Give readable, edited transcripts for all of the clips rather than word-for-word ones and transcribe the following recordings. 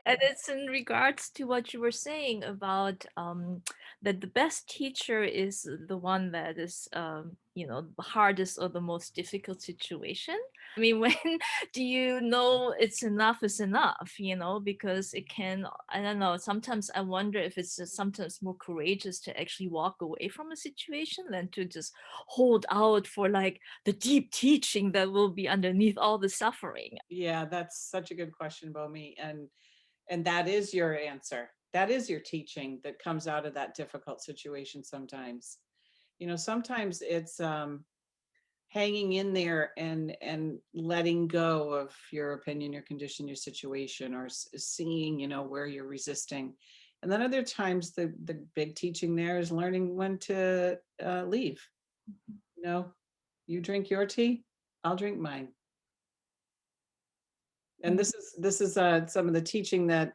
And it's in regards to what you were saying about that the best teacher is the one that is, the hardest or the most difficult situation. I mean, when do you know it's enough is enough, because it can, I don't know, sometimes I wonder if it's just sometimes more courageous to actually walk away from a situation than to just hold out for like the deep teaching that will be underneath all the suffering. Yeah, that's such a good question, Bomi. And that is your answer. That is your teaching that comes out of that difficult situation sometimes. Sometimes it's hanging in there and letting go of your opinion, your condition, your situation, or seeing, where you're resisting. And then other times the big teaching there is learning when to leave. You know, you drink your tea, I'll drink mine. And this is some of the teaching that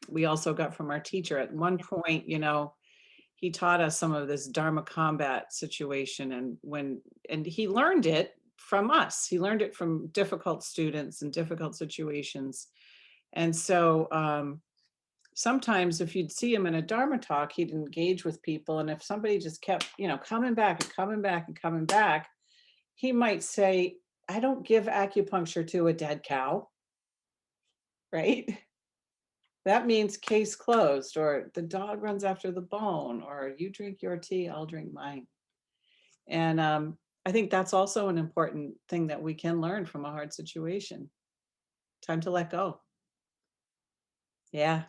we also got from our teacher. At one point, he taught us some of this Dharma combat situation, and he learned it from us. He learned it from difficult students and difficult situations. And so sometimes if you'd see him in a Dharma talk, he'd engage with people. And if somebody just kept, coming back and coming back and coming back, he might say, I don't give acupuncture to a dead cow, right? That means case closed, or the dog runs after the bone, or you drink your tea, I'll drink mine. And I think that's also an important thing that we can learn from a hard situation. Time to let go. Yeah.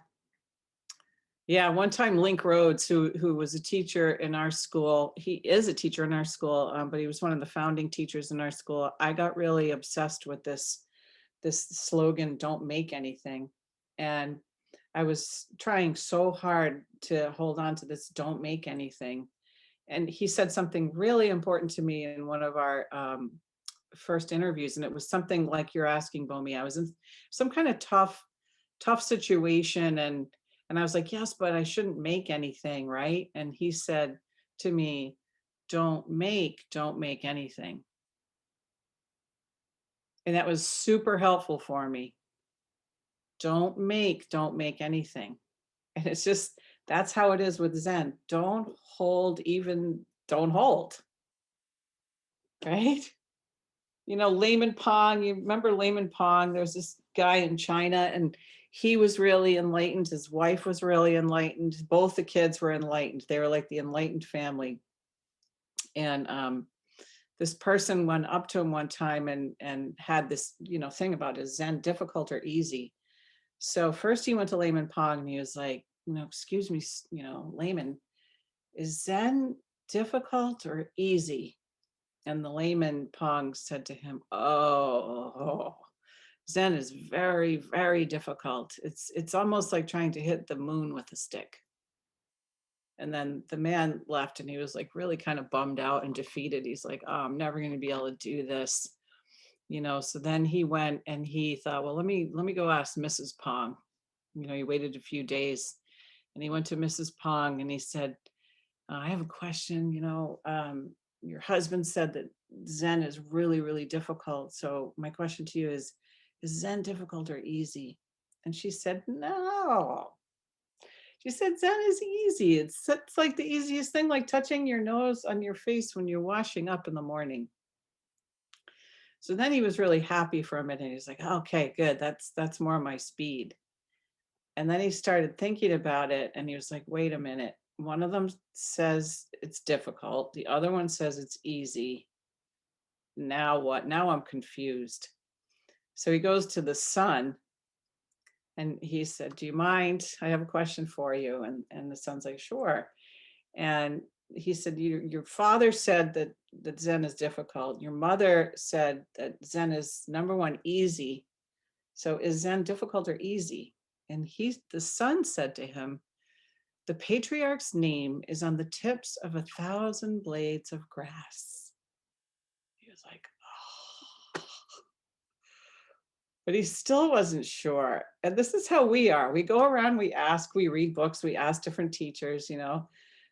Yeah. One time, Link Rhodes, who was a teacher in our school, he is a teacher in our school, but he was one of the founding teachers in our school. I got really obsessed with this slogan, "Don't make anything," and I was trying so hard to hold on to this "don't make anything." And he said something really important to me in one of our first interviews, and it was something like you're asking, Bomi. I was in some kind of tough situation, and I was like, yes, but I shouldn't make anything, right? And he said to me, don't make anything. And that was super helpful for me. Don't make anything. And it's just, that's how it is with Zen. Don't hold, right? Layman Pong, you remember Layman Pong? There's this guy in China, and he was really enlightened. His wife was really enlightened. Both the kids were enlightened. They were like the enlightened family. And this person went up to him one time and had this, thing about is Zen difficult or easy? So first he went to Layman Pong and he was like, excuse me, Layman, is Zen difficult or easy? And the layman Pong said to him, oh, Zen is very, very difficult. It's almost like trying to hit the moon with a stick. And then the man left and he was like really kind of bummed out and defeated. He's like, oh, I'm never going to be able to do this. So then he went and he thought, well, let me go ask Mrs. Pong. He waited a few days and he went to Mrs. Pong and he said, I have a question. Your husband said that Zen is really, really difficult. So my question to you is Zen difficult or easy? And she said, no. She said, Zen is easy. It's like the easiest thing, like touching your nose on your face when you're washing up in the morning. So then he was really happy for a minute. He's like, okay, good. That's more my speed. And then he started thinking about it and he was like, wait a minute. One of them says it's difficult. The other one says it's easy. Now what? Now I'm confused. So he goes to the son and he said, do you mind? I have a question for you. And the son's like, sure. And he said, your father said that Zen is difficult. Your mother said that Zen is number one, easy. So is Zen difficult or easy? And the son said to him, the patriarch's name is on the tips of 1,000 blades of grass. He was like, oh, but he still wasn't sure. And this is how we are. We go around, we ask, we read books, we ask different teachers,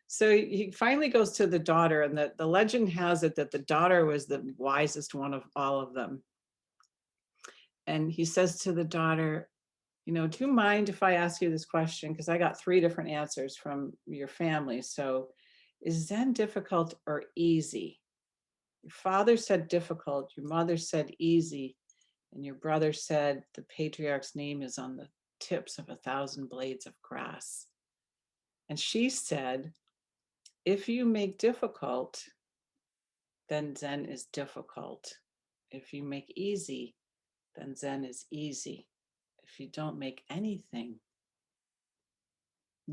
So he finally goes to the daughter, and the legend has it that the daughter was the wisest one of all of them. And he says to the daughter, Do you mind if I ask you this question? Because I got 3 different answers from your family. So, is Zen difficult or easy? Your father said difficult, your mother said easy, and your brother said the patriarch's name is on the tips of 1,000 blades of grass. And she said, if you make difficult, then Zen is difficult. If you make easy, then Zen is easy. If you don't make anything,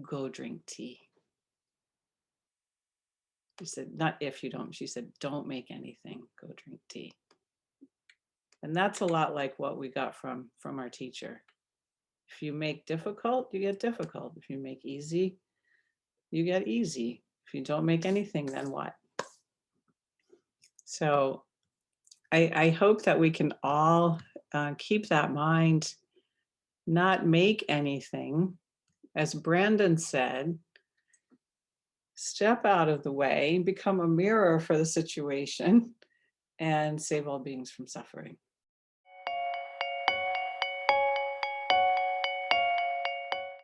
go drink tea. She said, not if you don't, she said, don't make anything, go drink tea. And that's a lot like what we got from our teacher. If you make difficult, you get difficult. If you make easy, you get easy. If you don't make anything, then what? So I hope that we can all keep that mind, not make anything. As Brandon said, step out of the way, become a mirror for the situation, and save all beings from suffering.